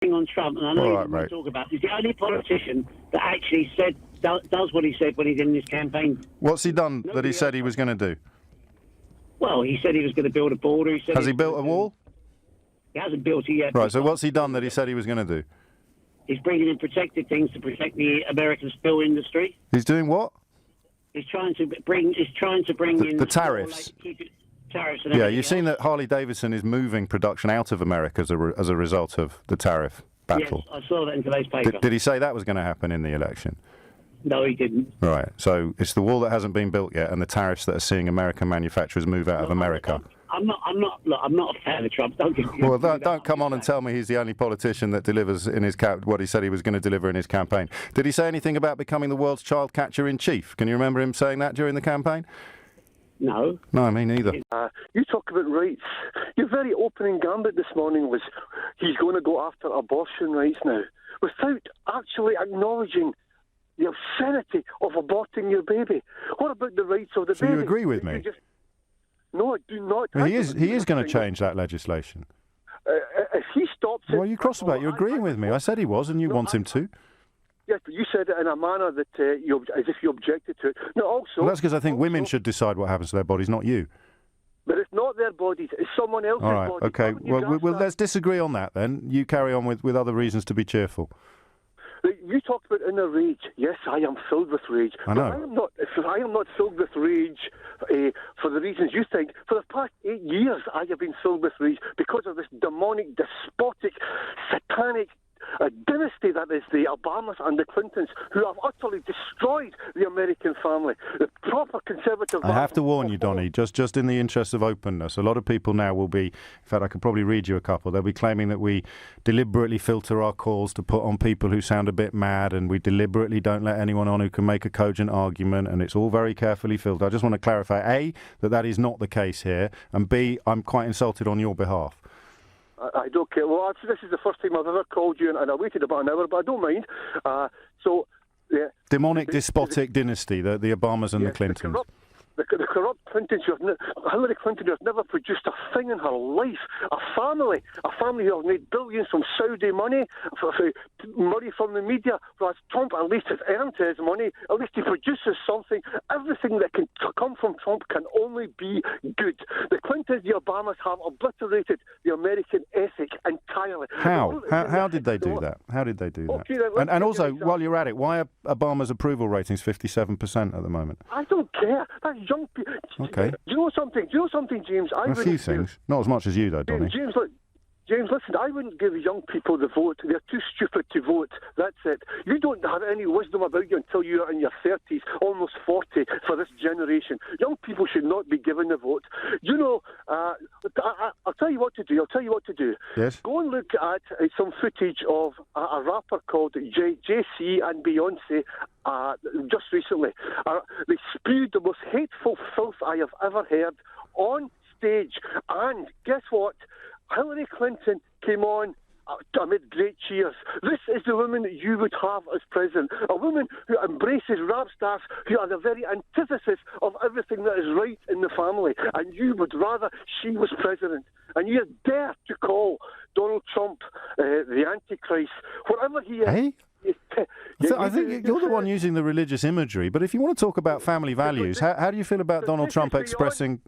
on Trump, and I know you want to talk about, he's the only politician that actually does what he said when he did in his campaign. What's he done that he said he was going to do? Well, he said he was going to build a border. Has he built a wall? He hasn't built it yet. Right, so what's he done that he said he was going to do? He's bringing in protected things to protect the American steel industry. He's doing what? He's trying to bring in the tariffs. Tariffs and yeah, you've seen that Harley Davidson is moving production out of America as a result of the tariff battle. Yes, I saw that in today's paper. Did he say that was going to happen in the election? No, he didn't. Right, so it's the wall that hasn't been built yet, and the tariffs that are seeing American manufacturers move out of America. I'm not a fan of Trump. Don't come on and tell me he's the only politician that delivers in his what he said he was going to deliver in his campaign. Did he say anything about becoming the world's child catcher in chief? Can you remember him saying that during the campaign? No. No, me neither. You talk about rights. Your very opening gambit this morning was he's going to go after abortion rights now, without actually acknowledging the obscenity of aborting your baby. What about the rights of the baby? So you agree with me? No, I do not. Well, he is going to change that legislation. If he stops it... What are you cross about? You're agreeing with me. I said he was, and you want him to. Yes, but you said it in a manner that as if you objected to it. No, also... Well, that's because I think women should decide what happens to their bodies, not you. But it's not their bodies, it's someone else's body. All right, body. okay. Well, let's disagree on that then. You carry on with other reasons to be cheerful. You talked about inner rage. Yes, I am filled with rage. I know. But I am not filled with rage for the reasons you think. For the past 8 years, I have been filled with rage because of this demonic, despotic, satanic dynasty that is the Obamas and the Clintons, who have utterly destroyed the American family. The proper conservative... I have to warn you, Donny, just in the interest of openness, a lot of people now will be, in fact, I could probably read you a couple, they'll be claiming that we deliberately filter our calls to put on people who sound a bit mad, and we deliberately don't let anyone on who can make a cogent argument, and it's all very carefully filtered. I just want to clarify, A, that is not the case here, and B, I'm quite insulted on your behalf. I don't care. Well, actually, this is the first time I've ever called you, and I waited about an hour, but I don't mind. Yeah. Demonic, despotic dynasty, the Obamas and the Clintons. The corrupt Clintons, Hillary Clinton has never produced a thing in her life. A family who have made billions from Saudi money, money from the media, whereas Trump at least has earned his money. At least he produces something. Everything that can come from Trump can only be good. The Clintons, the Obamas have obliterated the American ethic entirely. How did they do that? How did they do that? And also, while you're at it, why are Obama's approval ratings 57% at the moment? I don't care. That's young people. Okay. Do you know something, James? A few things. Not as much as you, though, Donny. James, listen, I wouldn't give young people the vote. They're too stupid to vote. That's it. You don't have any wisdom about you until you're in your 30s, almost 40, for this generation. Young people should not be given the vote. You know, I'll tell you what to do. Yes. Go and look at some footage of a rapper called JC and Beyonce just recently. They spewed the most hateful filth I have ever heard on stage. And guess what? Hillary Clinton came on amid great cheers. This is the woman that you would have as president. A woman who embraces rap stars who are the very antithesis of everything that is right in the family. And you would rather she was president. And you dare to call Donald Trump the Antichrist, whatever he is. Hey? I think you're the one using the religious imagery, but if you want to talk about family values, how do you feel about Donald Trump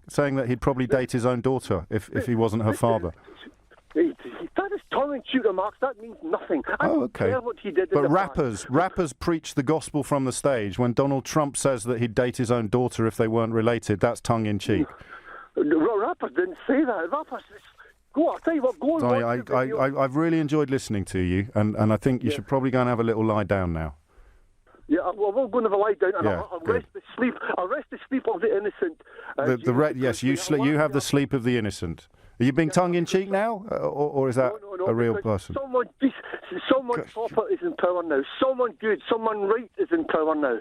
saying that he'd probably date his own daughter if he wasn't her father? That is tongue-in-cheek remarks. That means nothing. I don't care what he did. But rappers preach the gospel from the stage. When Donald Trump says that he'd date his own daughter if they weren't related, that's tongue-in-cheek. Rappers didn't say that. Rappers... I'll tell you what, go and Donny, I've really enjoyed listening to you, and I think you should probably go and have a little lie down now. Yeah, well, we'll go and have a lie down, and I'll rest the sleep. I'll rest the sleep of the innocent. Yes, you have the sleep of the innocent. Are you being tongue-in-cheek now, or is that a real person? Someone proper is in power now. Someone good, someone right is in power now.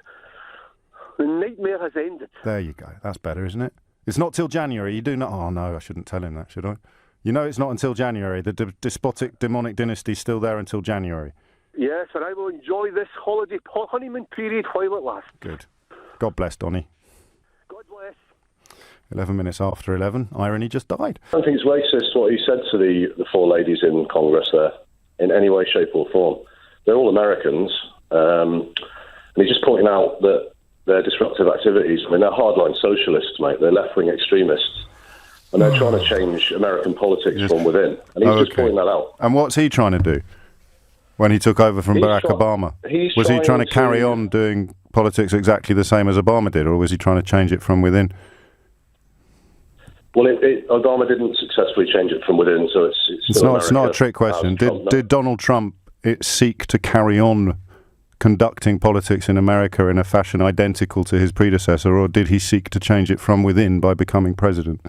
The nightmare has ended. There you go. That's better, isn't it? It's not till January. You do not... Oh, no, I shouldn't tell him that, should I? You know it's not until January. The despotic, demonic dynasty is still there until January. Yes, and I will enjoy this honeymoon period while it lasts. Good. God bless, Donny. God bless. 11 minutes after 11, Irony just died. I think it's racist what he said to the four ladies in Congress there. in any way, shape or form. They're all Americans. And he's just pointing out that their disruptive activities, I mean, they're hardline socialists, mate. They're left-wing extremists. And they're trying to change American politics from within. And he's just pointing that out. And what's he trying to do when he took over from Barack Obama? Was he trying to carry on doing politics exactly the same as Obama did, or was he trying to change it from within? Well, Obama didn't successfully change it from within, so it's not a trick question. Did Donald Trump seek to carry on conducting politics in America in a fashion identical to his predecessor, or did he seek to change it from within by becoming president?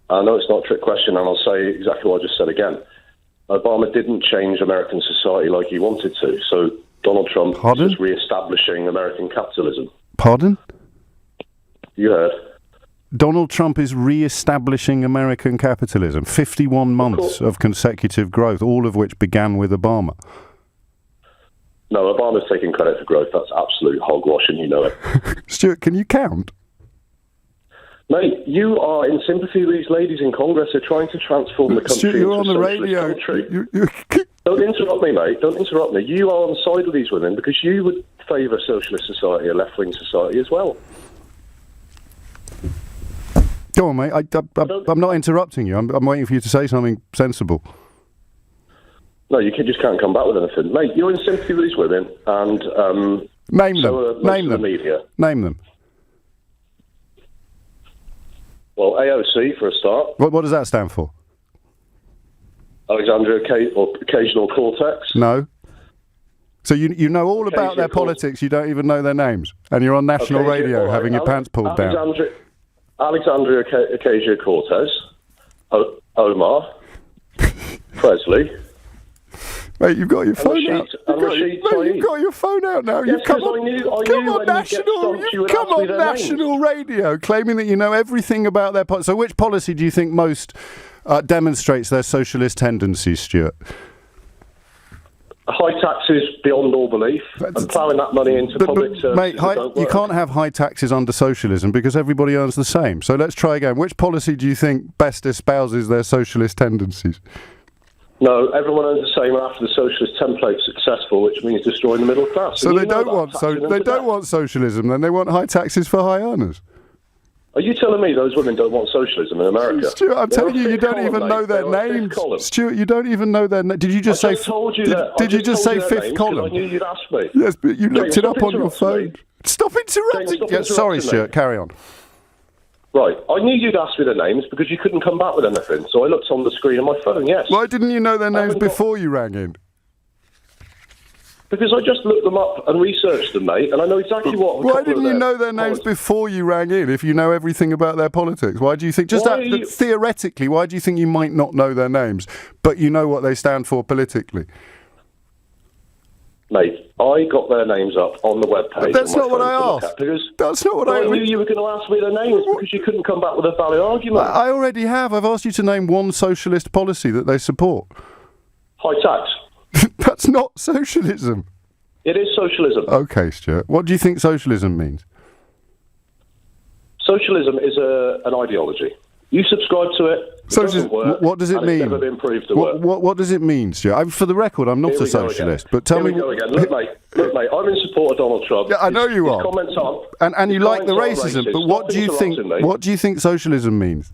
No, it's not a trick question, and I'll say exactly what I just said again. Obama didn't change American society like he wanted to, so Donald Trump is just re-establishing American capitalism. Pardon? You heard. Donald Trump is re-establishing American capitalism. 51 months of consecutive growth, all of which began with Obama. No, Obama's taking credit for growth. That's absolute hogwash, and you know it. Stuart, can you count? Mate, you are in sympathy with these ladies in Congress who are trying to transform the country Stuart, you're on the radio. Don't interrupt me, mate. Don't interrupt me. You are on the side of these women because you would favour socialist society, a left-wing society as well. Go on, mate. I'm not interrupting you. I'm waiting for you to say something sensible. No, you just can't come back with anything. Mate, you're in sympathy with these women, and Name so them. Name them. The media. Name them. Well, AOC, for a start. What does that stand for? Alexandria Occasional Cortex. No. So you know all about their politics, you don't even know their names, and you're on national radio having your pants pulled down. Alexandria Ocasio-Cortez, Omar, Presley. Mate, you've got your phone out. You've got your phone out now. Yes, you come on national radio, claiming that you know everything about their policy. So, which policy do you think most demonstrates their socialist tendencies, Stuart? High taxes beyond all belief, and ploughing that money into public services. Mate, you can't have high taxes under socialism because everybody earns the same. So let's try again. Which policy do you think best espouses their socialist tendencies? No, everyone earns the same after the socialist template's successful, which means destroying the middle class. So they don't want socialism, then they want high taxes for high earners. Are you telling me those women don't want socialism in America? Stuart, I'm telling you, you don't even know their names. Stuart, you don't even know their names. Did you just say? Did you just say fifth column? I knew you'd ask me. Yes, but you looked it up on your phone. Stop interrupting. Yes, sorry, Stuart. Carry on. Right, I knew you'd ask me their names because you couldn't come back with anything, so I looked on the screen on my phone, yes. Why didn't you know their names before you rang in? Because I just looked them up and researched them, mate, and I know exactly what... Why didn't you know their names before you rang in, if you know everything about their politics? Why do you think... Theoretically, why do you think you might not know their names, but you know what they stand for politically? Mate, I got their names up on the webpage. But that's not what I asked. That's not what I knew you were going to ask me their names because you couldn't come back with a valid argument. I already have. I've asked you to name one socialist policy that they support. High tax. That's not socialism. It is socialism. Okay, Stuart. What do you think socialism means? Socialism is an ideology. You subscribe to it. What does it mean? It's never been proved to work. What does it mean, Stuart? For the record, I'm not a socialist, but tell me. Look, mate, I'm in support of Donald Trump. Yeah, I know you are. Comments aren't, and you like the racism, but what do you think? What do you think socialism means?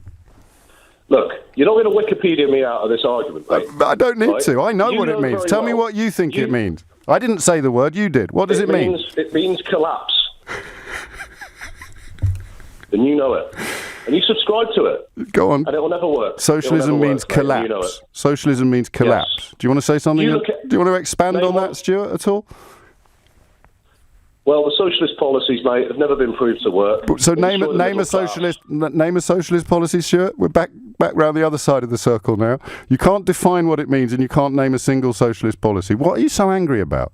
Look, you're not going to Wikipedia me out of this argument, mate. I don't need to. I know what it means. Tell me what you think it means. I didn't say the word. You did. What does it mean? It means collapse. And you know it. And you subscribe to it. Go on. And it will never work. Socialism means collapse. You know it. Socialism means collapse. Yes. Do you want to say something? Do you want to expand on that, Stuart, at all? Well, the socialist policies, mate, have never been proved to work. So name a socialist policy, Stuart. We're back round the other side of the circle now. You can't define what it means, and you can't name a single socialist policy. What are you so angry about?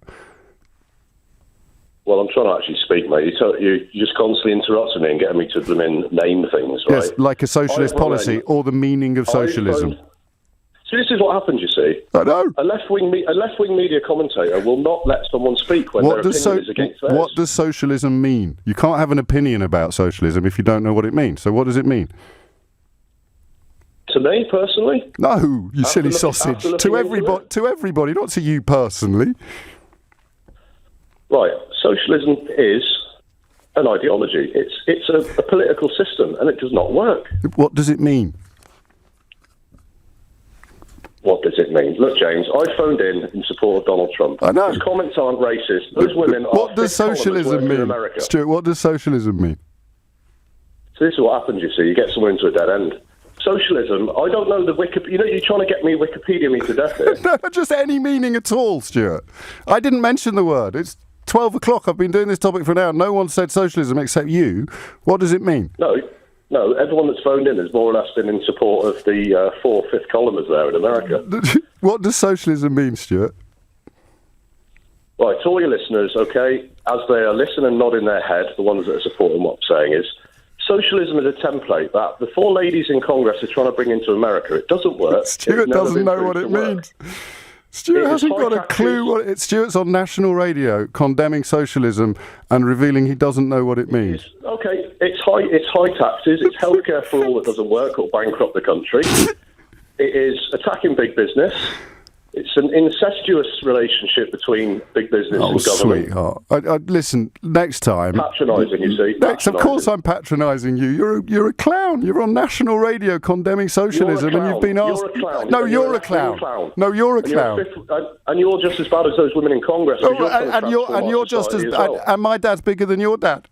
Well, I'm trying to actually speak, mate. You just constantly interrupting me and getting me to name things, right? Yes, like a socialist policy or the meaning of socialism. So this is what happens, you see. I know. A left-wing media commentator will not let someone speak when their opinion is against theirs. What does socialism mean? You can't have an opinion about socialism if you don't know what it means. So what does it mean? To me, personally? No, you silly sausage. To everybody, not to you personally. Right. Socialism is an ideology. It's a political system, and it does not work. What does it mean? What does it mean? Look, James, I phoned in support of Donald Trump. I know. His comments aren't racist. Those women are... What does socialism mean? Stuart, what does socialism mean? So this is what happens, you see. You get someone into a dead end. Socialism, I don't know the Wikipedia... You know, you're trying to get me Wikipedia me to death here. No, just any meaning at all, Stuart. I didn't mention the word. It's 12 o'clock. I've been doing this topic for an hour. No one said socialism except you. What does it mean? No, everyone that's phoned in has more or less been in support of the 4th columners there in America. What does socialism mean, Stuart? Right, to all your listeners, okay, as they are listening and nodding their head, the ones that are supporting what I'm saying is, socialism is a template that the 4 ladies in Congress are trying to bring into America. It doesn't work. Stuart doesn't know what it means. Stuart hasn't got a clue what it is. Stuart's on national radio condemning socialism and revealing he doesn't know what it means. Okay, it's high taxes, it's healthcare for all that doesn't work or bankrupt the country. It is attacking big business. It's an incestuous relationship between big business and government. Sweetheart. Listen, next time... Patronising, you see. Of course I'm patronising you. You're a clown. You're on national radio condemning socialism and you've been asked... You're a clown. No, you're a clown. No, you're a clown. And you're just as bad as those women in Congress. And you're just as... And my dad's bigger than your dad.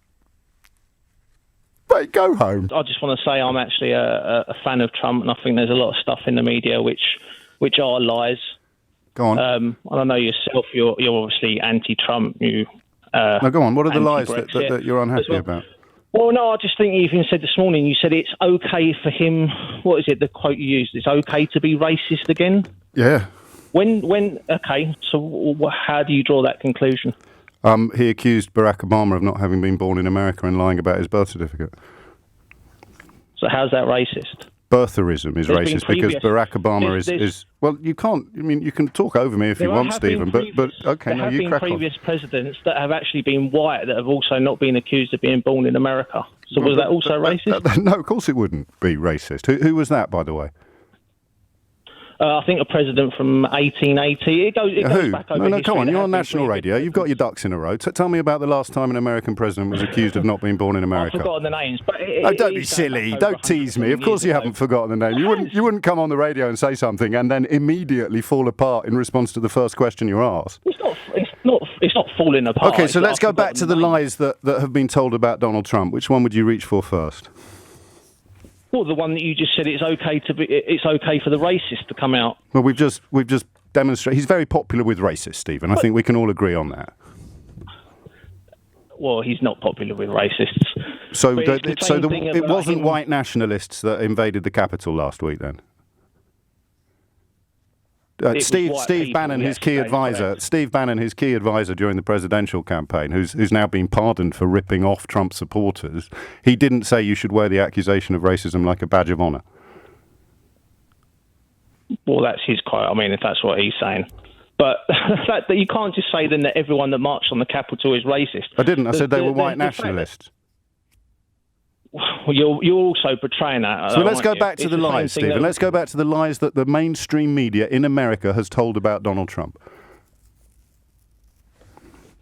Mate, go home. I just want to say I'm actually a fan of Trump, and I think there's a lot of stuff in the media which are lies. Go on. I don't know yourself. You're obviously anti-Trump. No, go on. What are the lies that you're unhappy about? Well, no, I just think you even said this morning. You said it's okay for him. What is it? The quote you used? It's okay to be racist again. Yeah. When? Okay. So how do you draw that conclusion? He accused Barack Obama of not having been born in America and lying about his birth certificate. So how's that racist? Birtherism is racist because Barack Obama is well, you can't. I mean, you can talk over me if you want, Stephen. But okay, no, you crack on. There have been previous presidents that have actually been white that have also not been accused of being born in America. So was that also racist? No, of course it wouldn't be racist. Who was that, by the way? I think a president from 1880. It goes back over No, come on. You're on national radio. You've got your ducks in a row. Tell me about the last time an American president was accused of not being born in America. I've forgotten the names. But don't be silly. Don't tease me. Of course you haven't forgotten the name. You wouldn't come on the radio and say something and then immediately fall apart in response to the first question you're asked. It's not falling apart. Okay, so let's go back to the lies that have been told about Donald Trump. Which one would you reach for first? Well, the one that you just said it's okay for the racist to come out. Well, we've just demonstrated he's very popular with racists, Stephen. I think we can all agree on that. Well, he's not popular with racists. So it wasn't white nationalists that invaded the Capitol last week, then. Steve Bannon, his key advisor. Steve Bannon, his key advisor during the presidential campaign, who's now been pardoned for ripping off Trump supporters. He didn't say you should wear the accusation of racism like a badge of honour. Well, that's his quote. I mean, if that's what he's saying. But that you can't just say then that everyone that marched on the Capitol is racist. I didn't. I said they were white nationalists. Well, you're also portraying that. So let's go back to the lies, Stephen. Let's go back to the lies that the mainstream media in America has told about Donald Trump.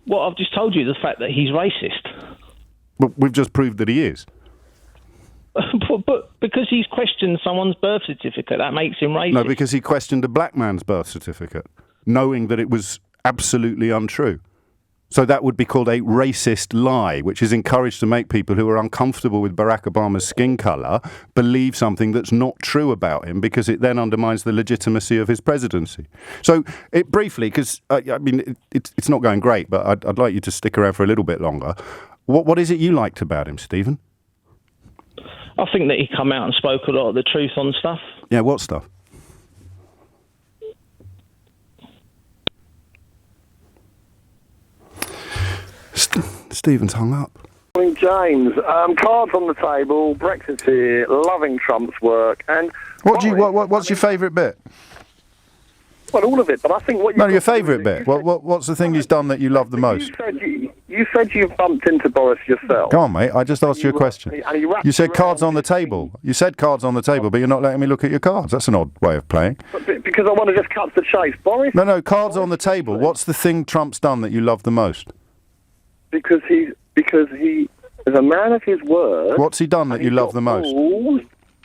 Well, I've just told you the fact that he's racist. But we've just proved that he is. But because he's questioned someone's birth certificate, that makes him racist. No, because he questioned a black man's birth certificate, knowing that it was absolutely untrue. So that would be called a racist lie, which is encouraged to make people who are uncomfortable with Barack Obama's skin colour believe something that's not true about him, because it then undermines the legitimacy of his presidency. So briefly, because it's not going great, but I'd like you to stick around for a little bit longer. What is it you liked about him, Stephen? I think that he come out and spoke a lot of the truth on stuff. Yeah, what stuff? Stephen's hung up. Morning, James. Cards on the table, Brexiteer, loving Trump's work, and... What's your favourite bit? Well, all of it, but I think what you... No, your favourite bit. What's the thing he's done that you love the most? You said you bumped into Boris yourself. Go on, mate. I just asked you a question. You said cards on the table. You said cards on the table, but you're not letting me look at your cards. That's an odd way of playing. Because I want to just cut to the chase. Boris... No, cards on the table. What's the thing Trump's done that you love the most? Because he is a man of his word. What's he done that you love the most?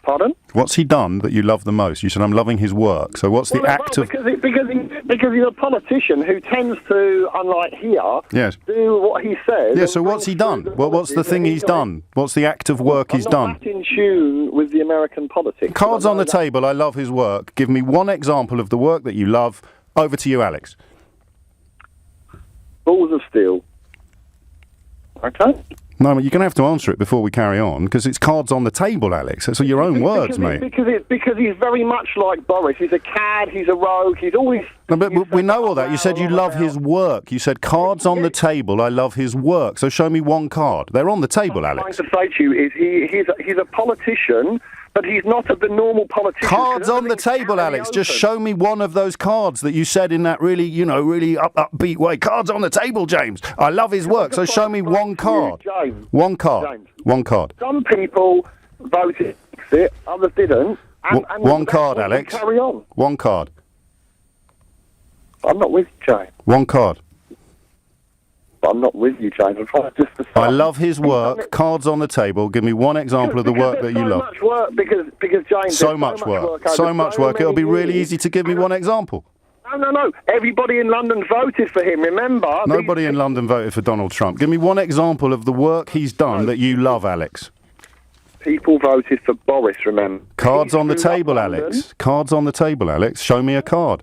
Pardon? What's he done that you love the most? You said, I'm loving his work. So what's the act of... Because he's a politician who tends to, unlike here, do what he says. Yeah, so what's he done? Well, what's the thing he's done? What's the act of work he's done? I'm not in tune with the American politics. Cards on the table, I love his work. Give me one example of the work that you love. Over to you, Alex. Balls of steel. Okay? No, but you're going to have to answer it before we carry on, because it's cards on the table, Alex. That's your own words, mate. Because he's very much like Boris. He's a cad, he's a rogue, he's always... No, but we know all that. You said you love his work. You said cards on the table, I love his work. So show me one card. They're on the table, Alex. What I'm trying to say to you is he's a politician, but he's not of the normal politician. Cards on the table, Alex. Just show me one of those cards that you said in that really upbeat way. Cards on the table, James. I love his work. So show me one card. James. One card. James. One card. Some people voted Brexit, others didn't. And one card, Alex. Carry on. One card. I'm not with you, James. One card. I'm not with you, James. I'm trying to just... I love his work. Cards on the table. Give me one example of the work that you love. So much work because James... So much work. So much work. It'll be really easy to give me one example. No. Everybody in London voted for him, remember? Nobody in London voted for Donald Trump. Give me one example of the work he's done that you love, Alex. People voted for Boris, remember? Cards on the table, Alex. Cards on the table, Alex. Show me a card.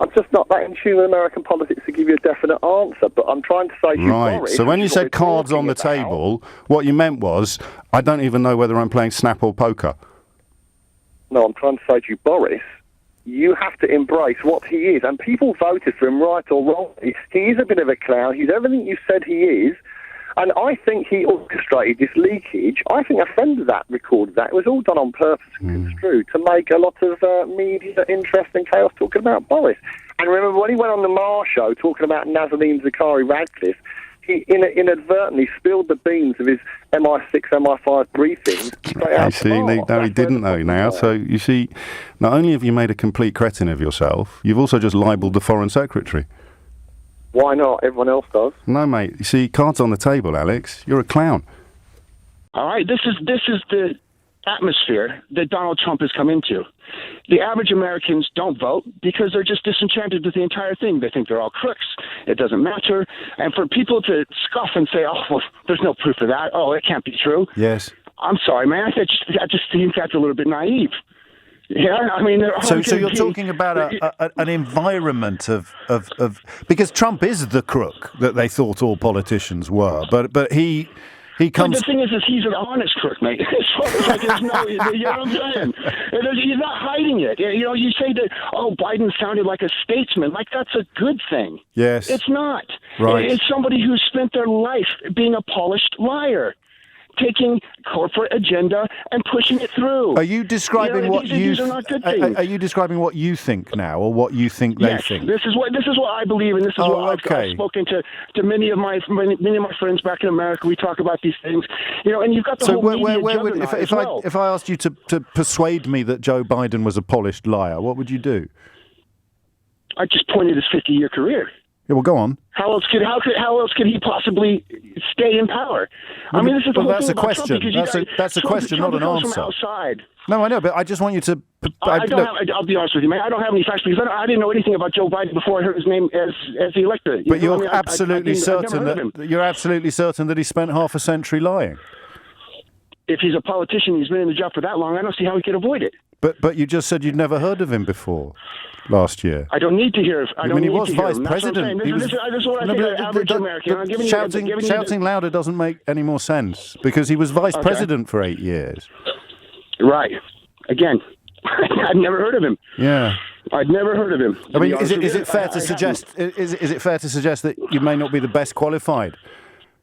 I'm just not that in tune with American politics to give you a definite answer, but I'm trying to say to you, Boris... So when you said cards on the table, what you meant was, I don't even know whether I'm playing snap or poker. No, I'm trying to say to you, Boris, you have to embrace what he is, and people voted for him right or wrong. He is a bit of a clown. He's everything you said he is. And I think he orchestrated this leakage. I think a friend of that recorded that. It was all done on purpose and construed to make a lot of media interest and chaos talking about Boris. And remember, when he went on the Marr show talking about Nazanin Zaghari-Ratcliffe, he inadvertently spilled the beans of his MI6, MI5 briefings. No, he didn't, though, now. So, you see, not only have you made a complete cretin of yourself, you've also just libelled the Foreign Secretary. Why not? Everyone else does. No, mate. You see, cards on the table, Alex. You're a clown. All right, this is the atmosphere that Donald Trump has come into. The average Americans don't vote because they're just disenchanted with the entire thing. They think they're all crooks. It doesn't matter. And for people to scoff and say, oh, well, there's no proof of that. Oh, it can't be true. Yes. I'm sorry, man. I just think that's a little bit naive. Yeah, I mean... So you're talking about an environment of... Because Trump is the crook that they thought all politicians were, but he comes... But the thing is he's an honest crook, mate. It's like there's no... You know what I'm saying? He's not hiding it. You know, you say that, oh, Biden sounded like a statesman. Like, that's a good thing. Yes. It's not. Right. It's somebody who spent their life being a polished liar, taking corporate agenda and pushing it through. Are you describing what you? These are not good things. Are you describing what you think now, or what you think they think? This is what I believe, and this is what I've spoken to many of my friends back in America. We talk about these things, you know, and you've got the whole media juggernaut as well. If I asked you to persuade me that Joe Biden was a polished liar, what would you do? I just pointed his 50-year career. Yeah, well, go on. How else could he possibly stay in power? I mean, this is the whole that's thing a question. That's a question, not an answer. From outside. No, I know, but I just want you to. I'll be honest with you, man. I don't have any facts because I didn't know anything about Joe Biden before I heard his name as the elector. But you're absolutely certain that he spent half a century lying. If he's a politician, he's been in the job for that long. I don't see how he could avoid it. But you just said you'd never heard of him before. Last year. I don't need to hear. He was vice president. This is what I think of average American. Shouting louder doesn't make any more sense because he was vice president for 8 years. Right. Again, I'd never heard of him. Yeah. I'd never heard of him. I mean, is it fair to suggest? Is it fair to suggest that you may not be the best qualified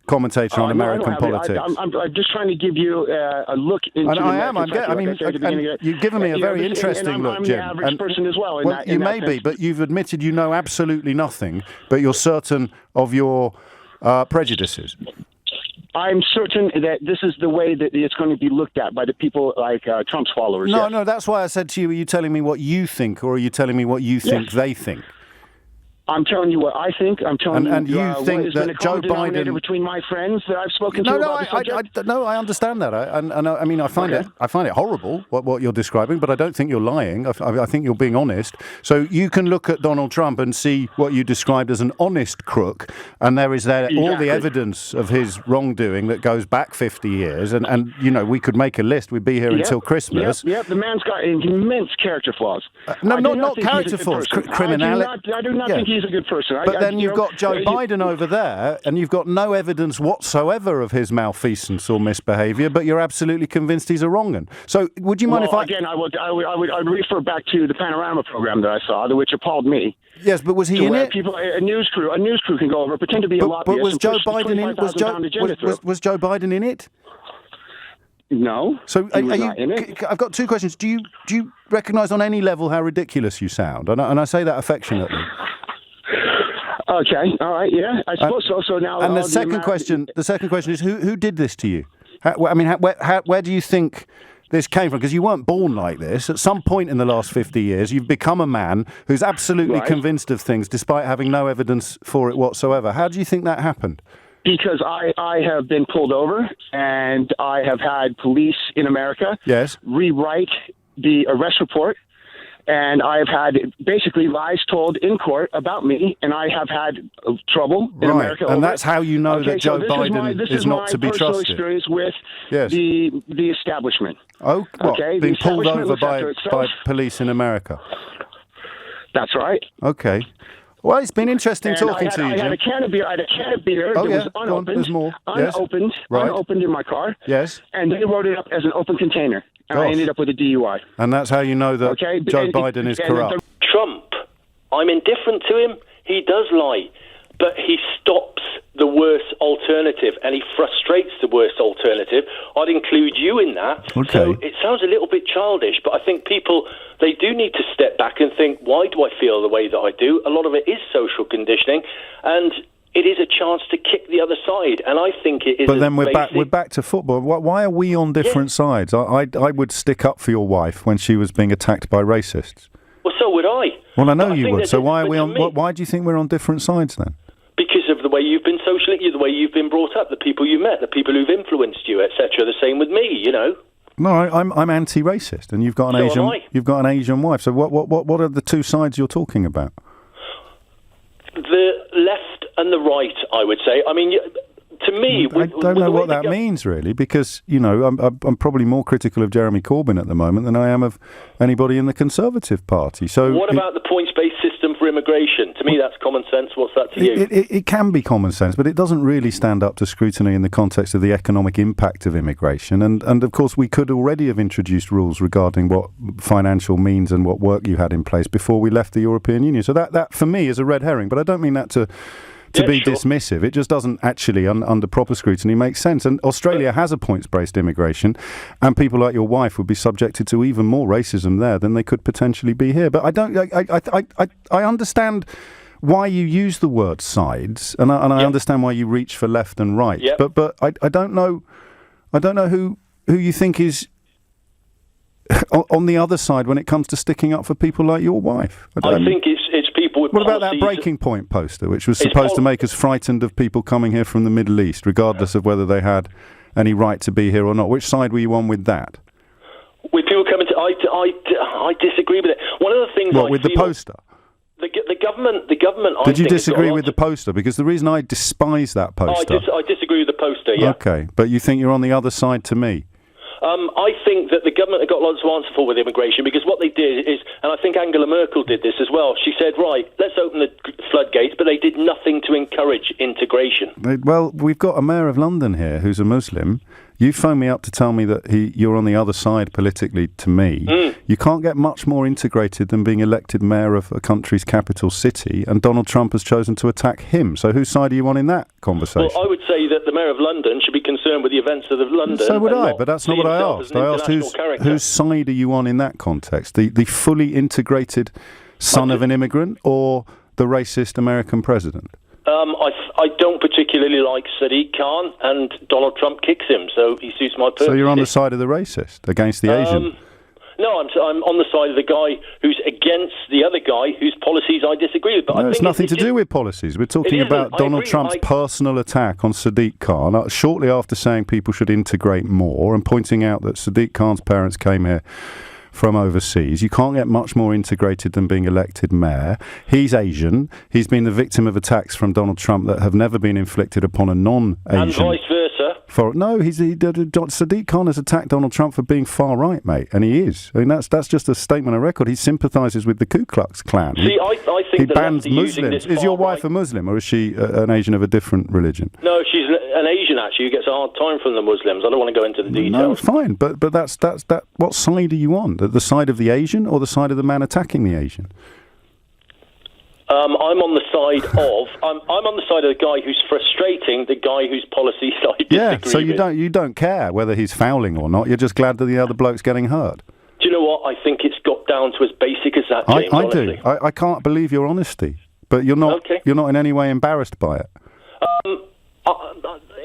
commentator on American politics? I'm just trying to give you a look into. And I am. You've given me a very interesting look, Jim. I'm the average person as well. You may be, but you've admitted you know absolutely nothing. But you're certain of your prejudices? I'm certain that this is the way that it's going to be looked at by the people like Trump's followers. No, that's why I said to you, are you telling me what you think, or are you telling me what you think they think? I'm telling you what I think. I'm telling and you you think what that Joe Biden between my friends that I've spoken to about the subject. No, I understand that. I mean, I find it horrible what you're describing, but I don't think you're lying. I think you're being honest. So you can look at Donald Trump and see what you described as an honest crook, and there is all the evidence of his wrongdoing that goes back 50 years, and you know, we could make a list. We'd be here until Christmas. Yep, the man's got immense character flaws. Not character flaws, criminality. I do not think he's a good person. But then you've got Joe Biden over there, and you've got no evidence whatsoever of his malfeasance or misbehaviour, but you're absolutely convinced he's a wrong 'un. So would you mind if I... Again, I would refer back to the Panorama program that I saw, which appalled me. Yes, but was he in it? A news crew can go over, pretend to be a lobbyist. But was Joe Biden in? Was Joe Biden in it? No. So he was not in it. I've got two questions. Do you recognise on any level how ridiculous you sound? And I say that affectionately. Okay, all right, yeah, I suppose so. So now, and the second question is who did this to you? Where do you think this came from? Because you weren't born like this. At some point in the last 50 years, you've become a man who's absolutely convinced of things, despite having no evidence for it whatsoever. How do you think that happened? Because I have been pulled over, and I have had police in America rewrite the arrest report. And I have had basically lies told in court about me, and I have had trouble in America. And that's how you know that Joe Biden is not to be trusted. This is my personal experience with the establishment. Oh, what? Okay, Being pulled over by police in America. That's right. Okay. Well, it's been interesting talking to you, Jim. I had a can of beer that was unopened. There's more. Unopened in my car. Yes. And they wrote it up as an open container. And I ended up with a DUI. And that's how you know that Joe Biden is corrupt. Trump, I'm indifferent to him. He does lie. But he stops the worst alternative, and he frustrates the worst alternative. I'd include you in that. Okay. So it sounds a little bit childish, but I think people, they do need to step back and think, why do I feel the way that I do? A lot of it is social conditioning, and it is a chance to kick the other side, and I think it is. But then we're back to football. Why are we on different sides? I would stick up for your wife when she was being attacked by racists. Well, so would I. Well, I know you would. So why are we on? Why do you think we're on different sides then? Because of the way you've been the way you've been brought up, the people you met, the people who've influenced you, etc. The same with me, you know. No, I'm anti-racist, and you've got an Asian wife. So what are the two sides you're talking about? The left and the right, I would say. I mean, to me, I don't know what that means really, because you know I'm probably more critical of Jeremy Corbyn at the moment than I am of anybody in the Conservative Party. So what about the points-based system for immigration? To me, that's common sense. What's that to you? It can be common sense, but it doesn't really stand up to scrutiny in the context of the economic impact of immigration. And of course, we could already have introduced rules regarding what financial means and what work you had in place before we left the European Union. So that for me is a red herring, but I don't mean that to be dismissive. It just doesn't actually, under proper scrutiny, make sense. And Australia has a points-based immigration, and people like your wife would be subjected to even more racism there than they could potentially be here. But I understand why you use the word sides, and I understand why you reach for left and right. Yep. But I don't know who you think is on the other side when it comes to sticking up for people like your wife. I think it's people with What about that breaking point poster, which was supposed to make us frightened of people coming here from the Middle East, regardless of whether they had any right to be here or not? Which side were you on with that? With people coming to... I disagree with it. One of the things with the poster? The government... Did you disagree with the poster? Because the reason I despise that poster... I disagree with the poster, yeah. Okay, but you think you're on the other side to me? I think that the government have got lots to answer for with immigration, because what they did is, and I think Angela Merkel did this as well, she said, right, let's open the floodgates, but they did nothing to encourage integration. Well, we've got a mayor of London here who's a Muslim. You phoned me up to tell me that you're on the other side politically to me. You can't get much more integrated than being elected mayor of a country's capital city, and Donald Trump has chosen to attack him. So whose side are you on in that conversation? Well, I would say that the mayor of London should be concerned with the events of London. So would I, but that's not what I asked. I asked whose side are you on in that context? The fully integrated son of an immigrant, or the racist American president? I don't particularly like Sadiq Khan, and Donald Trump kicks him, so he suits my purpose. So you're on the side of the racist against the Asian? No, I'm on the side of the guy who's against the other guy whose policies I disagree with. But No, it's nothing to do with policies. We're talking about Donald Trump's personal attack on Sadiq Khan shortly after saying people should integrate more and pointing out that Sadiq Khan's parents came here from overseas. You can't get much more integrated than being elected mayor. He's Asian. He's been the victim of attacks from Donald Trump that have never been inflicted upon a non-Asian. And vice versa. Sadiq Khan has attacked Donald Trump for being far right, mate, and he is. I mean, that's just a statement of record. He sympathises with the Ku Klux Klan. I think he bans Muslims. Is your wife a Muslim, or is she an Asian of a different religion? No, she's an Asian, actually, who gets a hard time from the Muslims. I don't want to go into the details. No, fine, but that's what side are you on? The side of the Asian or the side of the man attacking the Asian? I'm on the side of I'm on the side of the guy who's frustrating the guy whose policies I disagree with. Yeah, so you don't care whether he's fouling or not. You're just glad that the other bloke's getting hurt. Do you know what? I think it's got down to as basic as that, James. I do. I can't believe your honesty, but you're not. Okay. You're not in any way embarrassed by it.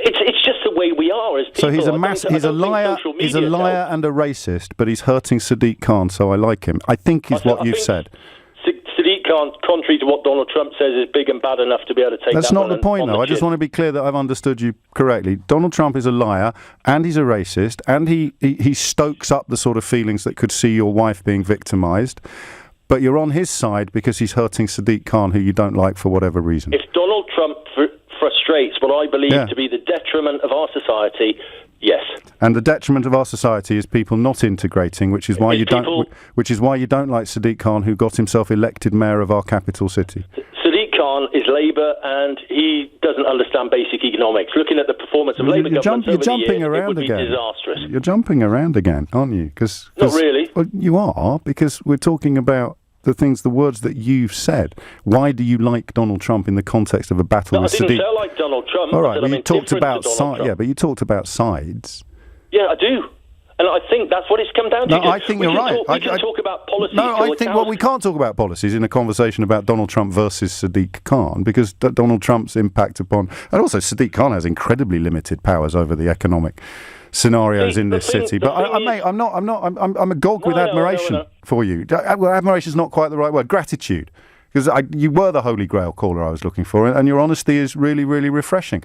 It's just the way we are as people. So he's a liar. He's a liar and a racist, but he's hurting Sadiq Khan, so I like him. I think is what you've said. Sadiq Khan, contrary to what Donald Trump says, is big and bad enough to be able to take That's that not the point, though. I just want to be clear that I've understood you correctly. Donald Trump is a liar, and he's a racist, and he stokes up the sort of feelings that could see your wife being victimised. But you're on his side because he's hurting Sadiq Khan, who you don't like for whatever reason. If Donald Trump frustrates what I believe to be the detriment of our society, yes. And the detriment of our society is people not integrating, which is why you don't like Sadiq Khan, who got himself elected mayor of our capital city. Sadiq Khan is Labour, and he doesn't understand basic economics. Looking at the performance of Labour governments over the years, it would be disastrous. You're jumping around again, aren't you? Not really. Well, you are, because we're talking about the words that you've said. Why do you like Donald Trump in the context of a battle with Sadiq? I didn't say I like Donald Trump. All right, but you talked about but you talked about sides. Yeah, I do. And I think that's what it's come down to. No, I think you're right. We can talk about policies. No, I think we can't talk about policies in a conversation about Donald Trump versus Sadiq Khan, because Donald Trump's impact upon, and also Sadiq Khan has incredibly limited powers over the economic scenarios in this city. But I'm agog with admiration for you. Well, admiration is not quite the right word. Gratitude. Because you were the holy grail caller I was looking for, and your honesty is really, really refreshing.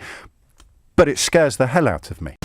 But it scares the hell out of me.